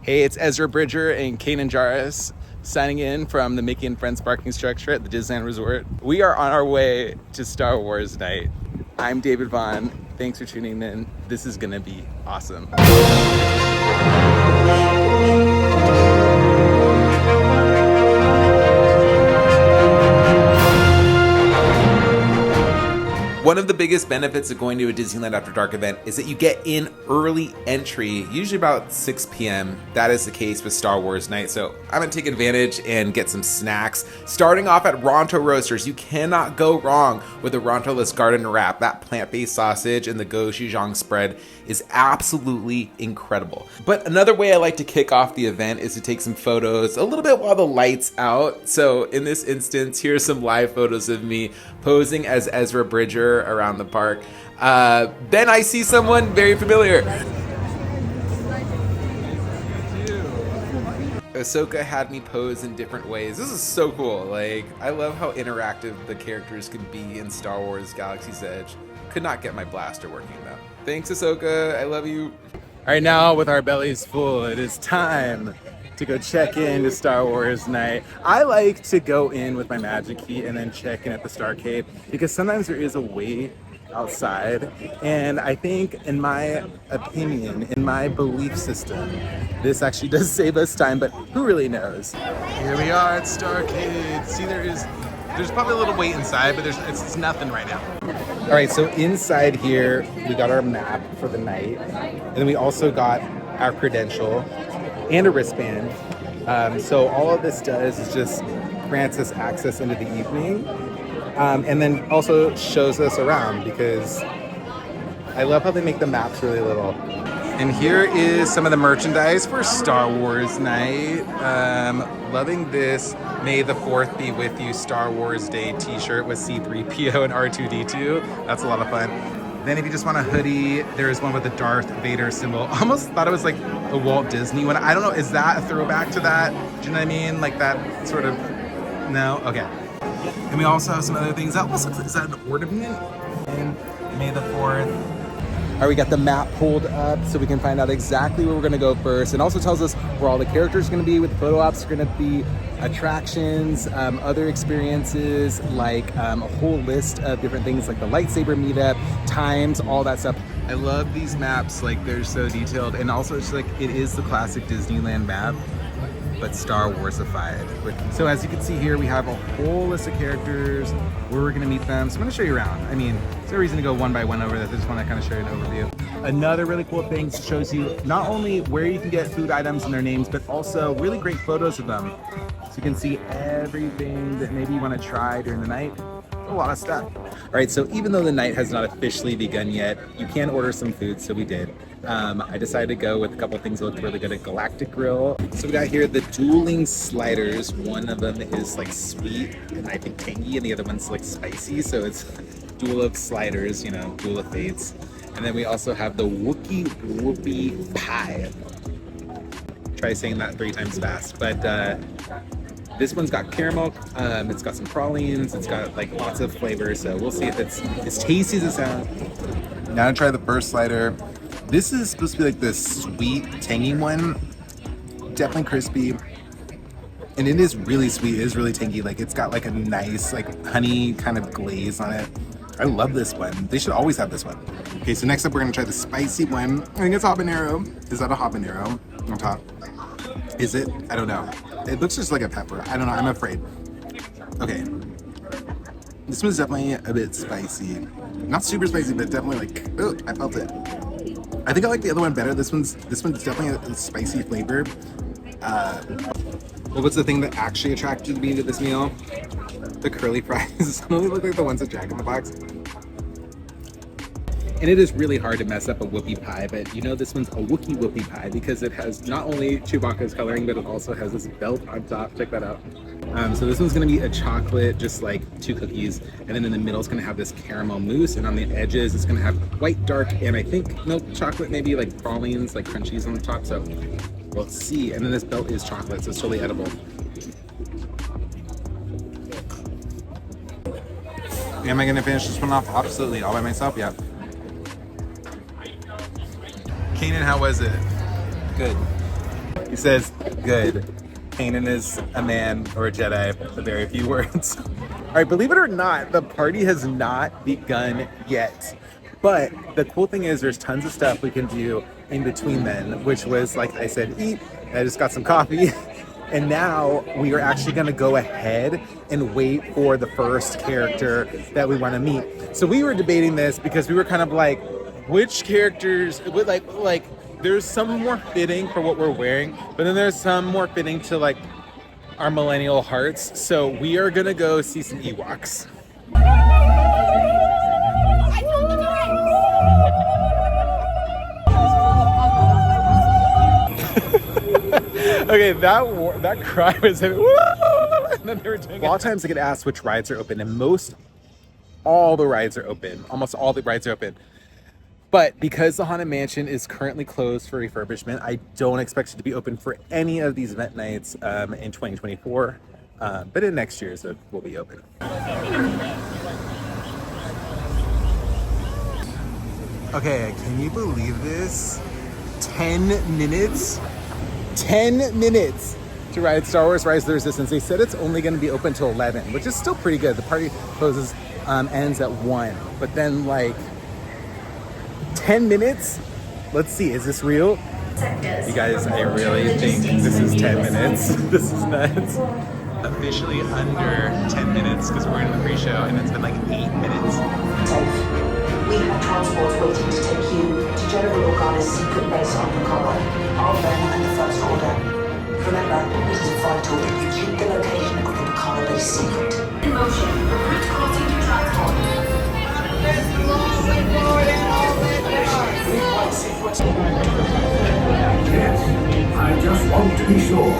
Hey, it's Ezra Bridger and Kanan Jarrus signing in from the Mickey and Friends parking structure at the Disneyland Resort. We are on our way to Star Wars Nite. I'm David Vaughn. Thanks for tuning in. This is gonna be awesome. One of the biggest benefits of going to a Disneyland After Dark event is that you get in early entry, usually about 6 p.m. That is the case with Star Wars Nite, so I'm gonna take advantage and get some snacks. Starting off at Ronto Roasters, you cannot go wrong with the Ronto-less garden wrap. That plant-based sausage and the gochujang spread is absolutely incredible. But another way I like to kick off the event is to take some photos a little bit while the light's out. So in this instance, here's some live photos of me posing as Ezra Bridger around the park. Then I see someone very familiar. Ahsoka had me pose in different ways. This is so cool. Like, I love how interactive the characters can be in Star Wars Galaxy's Edge. Could not get my blaster working though. Thanks, Ahsoka. I love you. All right, now with our bellies full, it is time to go check in to Star Wars Nite. I like to go in with my magic key and then check in at the Starcade because sometimes there is a wait outside, and I think, in my opinion, in my belief system, this actually does save us time, but who really knows? Here we are at Starcade. See, there's probably a little wait inside, but it's nothing right now. All right, so inside here, we got our map for the night, and then we also got our credential and a wristband. So all of this does is just grants us access into the evening, and then also shows us around, because I love how they make the maps really little. And here is some of the merchandise for Star Wars Nite. Loving this May the 4th be with you Star Wars Day t-shirt with C-3PO and R2-D2. That's a lot of fun. Then if you just want a hoodie, there's one with the Darth Vader symbol. Almost thought it was like a Walt Disney one. I don't know, is that a throwback to that? Do you know what I mean? Like that sort of, no? Okay. And we also have some other things. That almost looks like, is that an ornament? And May the 4th. All right, we got the map pulled up so we can find out exactly where we're gonna go first. It also tells us where all the characters are gonna be, with the photo ops are gonna be, attractions, other experiences, like a whole list of different things like the lightsaber meetup, times, all that stuff. I love these maps, like they're so detailed, and also it's like, it is the classic Disneyland map, but Star Warsified. So as you can see here, we have a whole list of characters, where we're gonna meet them. So I'm gonna show you around. I mean, there's no reason to go one by one over that. I just wanna kind of show you an overview. Another really cool thing shows you not only where you can get food items and their names, but also really great photos of them. So you can see everything that maybe you wanna try during the night. A lot of stuff. All right, so even though the night has not officially begun yet, you can order some food, so we did. I decided to go with a couple of things that looked really good at Galactic Grill. So we got here the dueling sliders. One of them is like sweet and I think tangy, and the other one's like spicy, so it's duel of sliders, you know, duel of fates. And then we also have the Wookiee Whoopie Pie. Try saying that 3 times fast, but this one's got caramel, it's got some pralines, it's got like lots of flavors, so we'll see if it's as tasty as it sounds. Now to try the first slider. This is supposed to be like the sweet, tangy one. Definitely crispy. And it is really sweet, it is really tangy. Like, it's got like a nice like honey kind of glaze on it. I love this one. They should always have this one. Okay, so next up we're gonna try the spicy one. I think it's habanero. Is that a habanero on top? Is it? I don't know. It looks just like a pepper. I don't know, I'm afraid. Okay. This one's definitely a bit spicy. Not super spicy, but definitely like, oh, I felt it. I think I like the other one better. This one's definitely a spicy flavor. What was the thing that actually attracted me to this meal? The curly fries. They look like the ones at Jack in the Box. And it is really hard to mess up a whoopie pie, but you know this one's a Wookiee whoopie pie because it has not only Chewbacca's coloring, but it also has this belt on top. Check that out. So this one's gonna be a chocolate, just like 2 cookies, and then in the middle it's gonna have this caramel mousse, and on the edges it's gonna have white, dark, and I think milk chocolate, maybe like pralines, like crunchies on the top. So we'll see. And then this belt is chocolate, so it's totally edible. Am I gonna finish this one off absolutely all by myself? Yeah. Kanan, how was it? Good. He says, good. Kanan is a man or a Jedi with very few words. All right, believe it or not, the party has not begun yet. But the cool thing is there's tons of stuff we can do in between then, which was, like I said, eat. I just got some coffee. And now we are actually going to go ahead and wait for the first character that we want to meet. So we were debating this because we were kind of like, which characters, like there's some more fitting for what we're wearing, but then there's some more fitting to like our millennial hearts. So we are going to go see some Ewoks. Okay, that cry was in, woo! And then they were doing a lot of times I get asked which rides are open, and almost all the rides are open. But because the Haunted Mansion is currently closed for refurbishment, I don't expect it to be open for any of these event nights in 2024. But in next year's it will be open. Okay, can you believe this? 10 minutes? 10 minutes to ride Star Wars Rise of the Resistance. They said it's only going to be open till 11, which is still pretty good. The party closes, ends at 1. But then, like, 10 minutes? Let's see, is this real? You guys, I really think this is 10 minutes. This is nuts. Officially under 10 minutes because we're in the pre-show, and it's been like 8 minutes. We have transport waiting to take you to General Organa's secret base on Yokara. Our men and the First Order. Remember, it is vital that you keep the location of the Yokara base secret. In motion, recruit crossing to transport. Yes, I just want to be sure.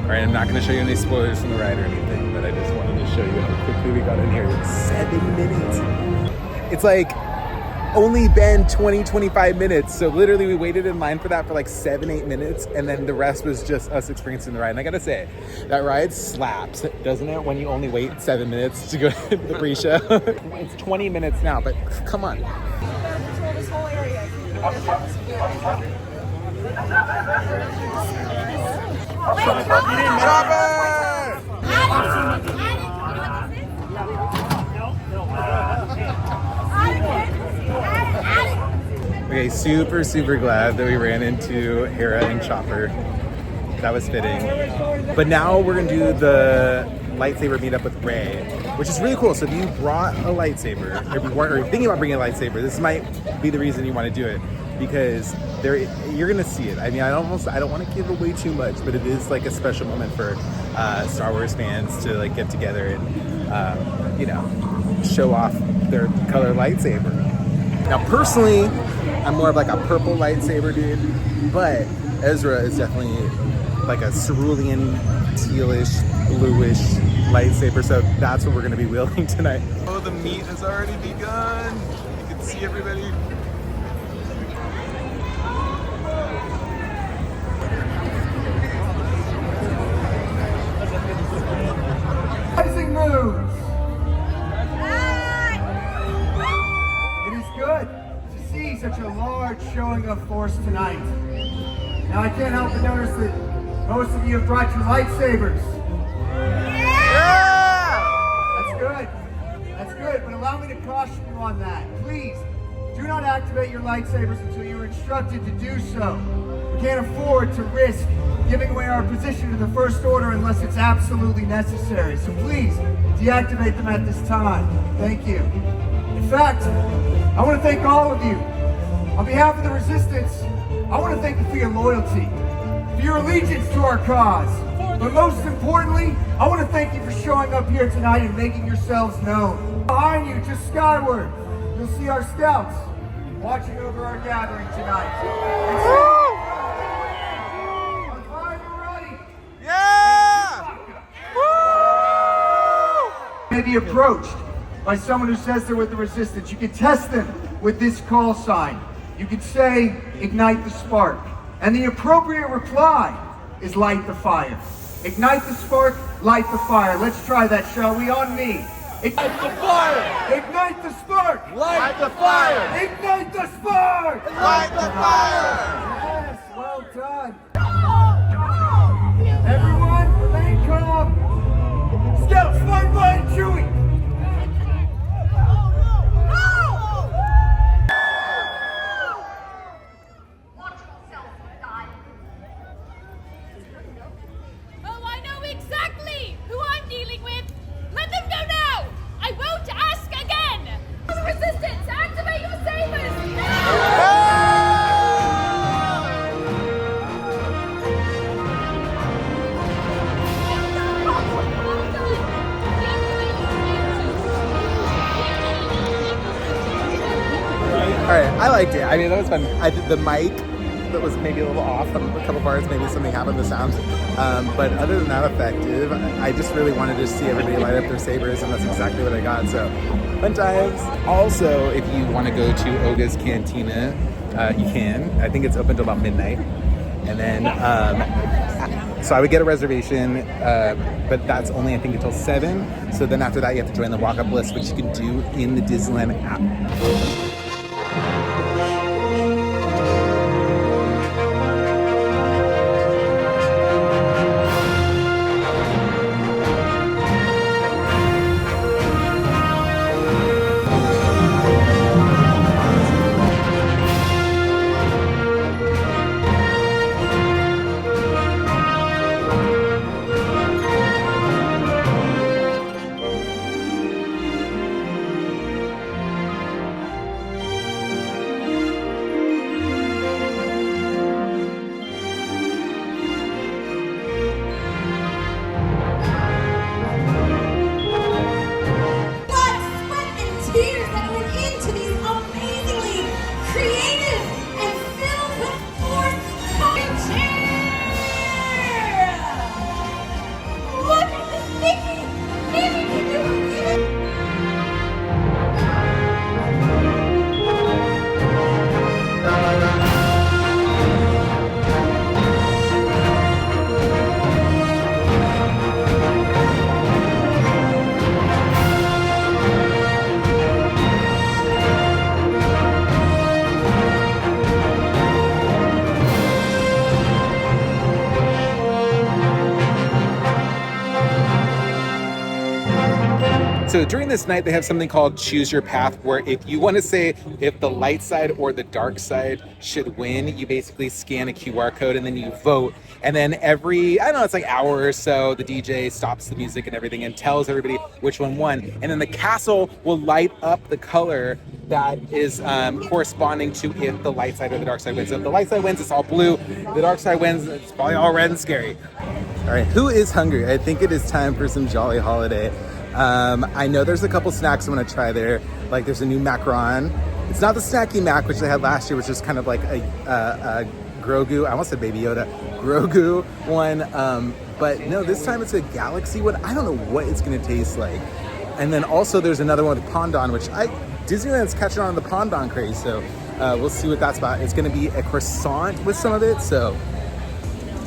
Alright, I'm not going to show you any spoilers from the ride or anything, but I just wanted to show you how quickly we got in here. 7 minutes. It's like only been 20-25 minutes, so literally we waited in line for that for like 7-8 minutes, and then the rest was just us experiencing the ride. And I gotta say, that ride slaps, doesn't it, when you only wait 7 minutes to go to the pre-show? It's 20 minutes now, but come on. Control this whole area. Okay, super glad that we ran into Hera and Chopper. That was fitting. But now we're gonna do the lightsaber meetup with Rey, which is really cool. So if you brought a lightsaber, or you're thinking about bringing a lightsaber, this might be the reason you want to do it, because you're gonna see it. I mean, I don't want to give away too much, but it is like a special moment for Star Wars fans to like get together and you know, show off their color lightsaber. Now, personally, I'm more of like a purple lightsaber dude, but Ezra is definitely like a cerulean, tealish, bluish lightsaber, so that's what we're gonna be wielding tonight. Oh, the meet has already begun. You can see everybody. Rising moves. It is good to see such a large showing of force tonight. Now I can't help but notice that most of you have brought your lightsabers. That's good, but allow me to caution you on that. Please, do not activate your lightsabers until you are instructed to do so. We can't afford to risk giving away our position to the First Order unless it's absolutely necessary. So please, deactivate them at this time. Thank you. In fact, I want to thank all of you. On behalf of the Resistance, I want to thank you for your loyalty, for your allegiance to our cause. But most importantly, I want to thank you for showing up here tonight and making yourselves known. Behind you, just skyward, you'll see our scouts watching over our gathering tonight. Our fire ready. Yeah! May be approached by someone who says they're with the Resistance. You can test them with this call sign. You can say, ignite the spark. And the appropriate reply is light the fire. Ignite the spark, light the fire. Let's try that, shall we? On me. Ignite the fire! Ignite the spark! Light the fire! Ignite the spark! Light the fire! Yes, well done. liked it. I mean, that was fun. I did the mic that was maybe a little off on a couple parts. Maybe something happened with the sound. But other than that, effective. I just really wanted to see everybody light up their sabers, and that's exactly what I got. So, fun times. Also, if you want to go to Oga's Cantina, you can. I think it's open till about midnight. And then, so I would get a reservation, but that's only, I think, until 7. So then after that, you have to join the walk-up list, which you can do in the Disneyland app. So during this night, they have something called Choose Your Path, where if you want to say if the light side or the dark side should win, you basically scan a QR code and then you vote. And then every, I don't know, it's like hour or so, the DJ stops the music and everything and tells everybody which one won. And then the castle will light up the color that is corresponding to if the light side or the dark side wins. So if the light side wins, it's all blue. The dark side wins, it's probably all red and scary. All right, who is hungry? I think it is time for some Jolly Holiday. I know there's a couple snacks I'm gonna try there. Like there's a new macaron. It's not the snacky mac, which they had last year, which is kind of like a Grogu. I almost said Baby Yoda. Grogu one. But no, this time it's a Galaxy one. I don't know what it's gonna taste like. And then also there's another one with Pondon, which Disneyland's catching on the Pondon craze. So we'll see what that's about. It's gonna be a croissant with some of it. So.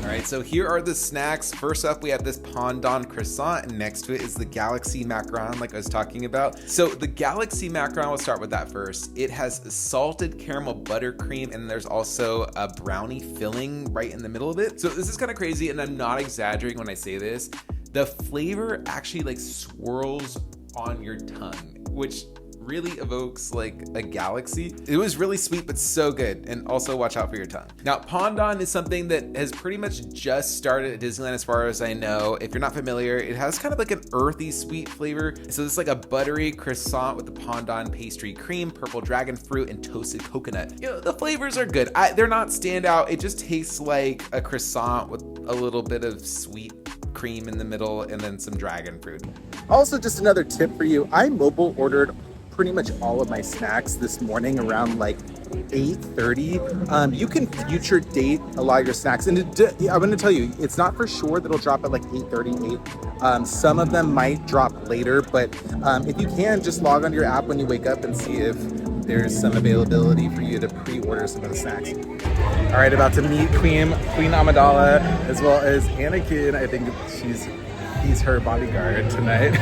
All right, so here are the snacks. First up, we have this Pondon croissant, and next to it is the Galaxy macaron, like I was talking about. So the Galaxy macaron, we'll start with that first. It has salted caramel buttercream, and there's also a brownie filling right in the middle of it. So this is kind of crazy, and I'm not exaggerating when I say this. The flavor actually like swirls on your tongue, which really evokes like a galaxy. It was really sweet, but so good. And also watch out for your tongue. Now, Pondon is something that has pretty much just started at Disneyland as far as I know. If you're not familiar, it has kind of like an earthy sweet flavor. So it's like a buttery croissant with the Pondon pastry cream, purple dragon fruit, and toasted coconut. You know, the flavors are good. They're not standout. It just tastes like a croissant with a little bit of sweet cream in the middle and then some dragon fruit. Also, just another tip for you. I mobile ordered pretty much all of my snacks this morning around like 8:30. You can future date a lot of your snacks, and I'm going to tell you, it's not for sure that it'll drop at like 8:38. Some of them might drop later, but if you can, just log on your app when you wake up and see if there's some availability for you to pre-order some of the snacks. All right, about to meet Queen Amidala as well as Anakin. I think he's her bodyguard tonight.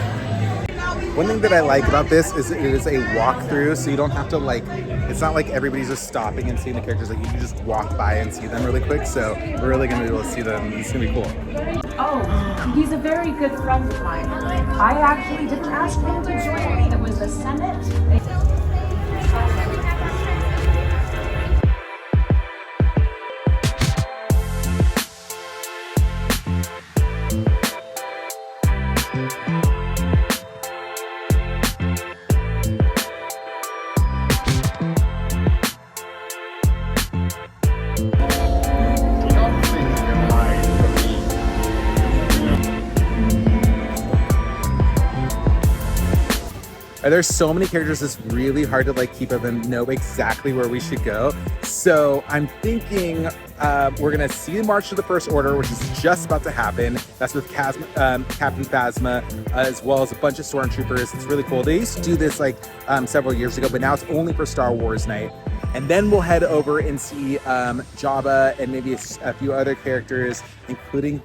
One thing that I like about this is it is a walkthrough, so you don't have to like, it's not like everybody's just stopping and seeing the characters, like you can just walk by and see them really quick, so we're really gonna be able to see them. It's gonna be cool. Oh, he's a very good friend of mine. I actually didn't ask him to join me. It was the Senate. There's so many characters, it's really hard to like keep up and know exactly where we should go. So I'm thinking we're gonna see March of the First Order, which is just about to happen. That's with Captain Phasma, as well as a bunch of stormtroopers. It's really cool. They used to do this like several years ago, but now it's only for Star Wars Night. And then we'll head over and see Jabba and maybe a few other characters, including,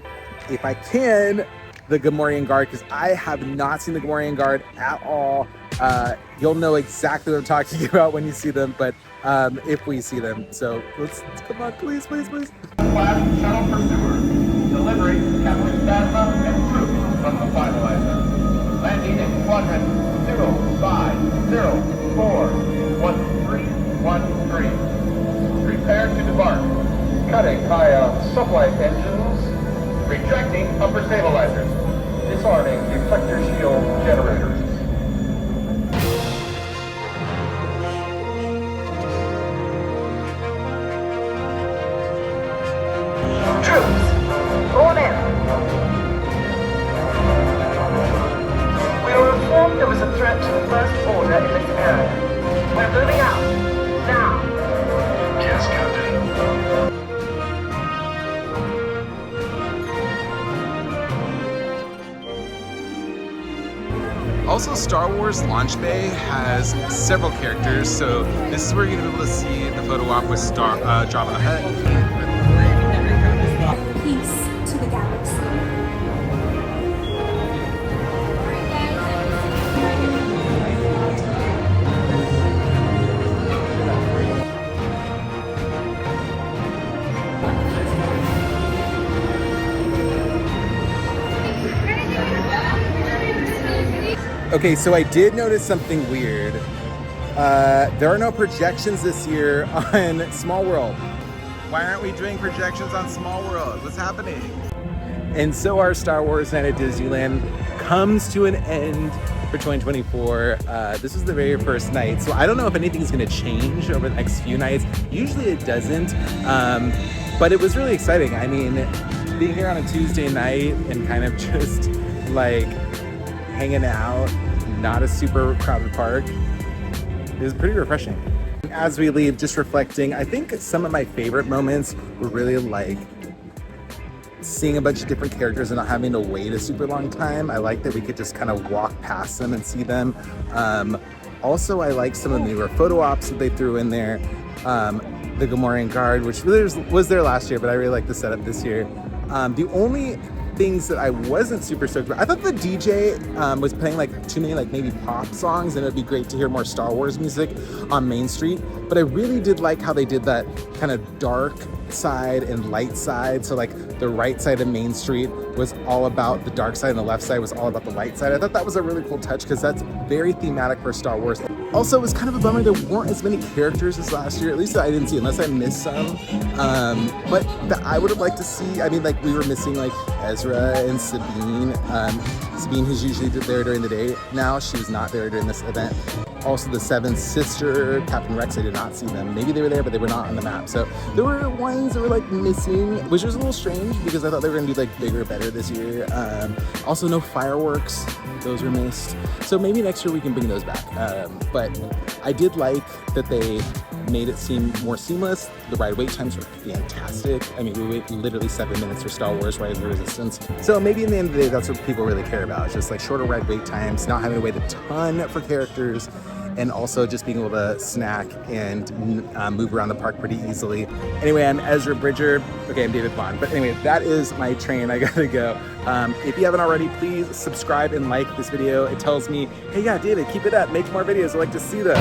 if I can, the Gamorrean Guard, because I have not seen the Gamorrean Guard at all. You'll know exactly what I'm talking about when you see them, but if we see them. So let's come on, please, please, please. Class shuttle pursuer, delivering Captain Phasma and troops from the finalizer. Landing in quadrant 05041313. Prepare to debark. Cutting high on sublight engines. Retracting upper stabilizers. Disarming deflector shield generators. Troops, all in. We were informed there was a threat to the First Order in this area. We're moving out. Now. Yes, Captain. Also, Star Wars Launch Bay has several characters, so this is where you're gonna be able to see the photo op with Jabba the Hutt. Peace to the galaxy. Okay, so I did notice something weird. There are no projections this year on Small World. Why aren't we doing projections on Small World? What's happening? And so our Star Wars Night at Disneyland comes to an end for 2024. This is the very first night, so I don't know if anything's gonna change over the next few nights. Usually it doesn't, but it was really exciting. I mean, being here on a Tuesday night and kind of just like hanging out, not a super crowded park, is pretty refreshing. As we leave, just reflecting, I think some of my favorite moments were really like seeing a bunch of different characters and not having to wait a super long time. I like that we could just kind of walk past them and see them. Also, I like some of the newer photo ops that they threw in there. The Gamorrean Guard, which really was there last year, but I really like the setup this year. The only things that I wasn't super stoked about, I thought the DJ was playing like too many like maybe pop songs, and it'd be great to hear more Star Wars music on Main Street. But I really did like how they did that kind of dark side and light side. So like the right side of Main Street was all about the dark side and the left side was all about the light side. I thought that was a really cool touch because that's very thematic for Star Wars. Also, it was kind of a bummer there weren't as many characters as last year, at least I didn't see, unless I missed some. But I would have liked to see, I mean, like we were missing like Ezra and Sabine. Sabine, who's usually there during the day. Now she was not there during this event. Also the Seventh Sister, Captain Rex, I did not see them. Maybe they were there, but they were not on the map. So there were ones that were like missing, which was a little strange because I thought they were gonna do like bigger, better this year. Also no fireworks, those were missed. So maybe next year we can bring those back. But I did like that they made it seem more seamless. The ride wait times were fantastic. I mean, we wait literally 7 minutes for Star Wars Rise of the Resistance. So maybe in the end of the day, that's what people really care about. It's just like shorter ride wait times, not having to wait a ton for characters, and also just being able to snack and move around the park pretty easily. Anyway, I'm Ezra Bridger. Okay, I'm David Bond. But anyway, that is my train. I gotta go. If you haven't already, please subscribe and like this video. It tells me, hey, yeah, David, keep it up. Make more videos. I like to see them.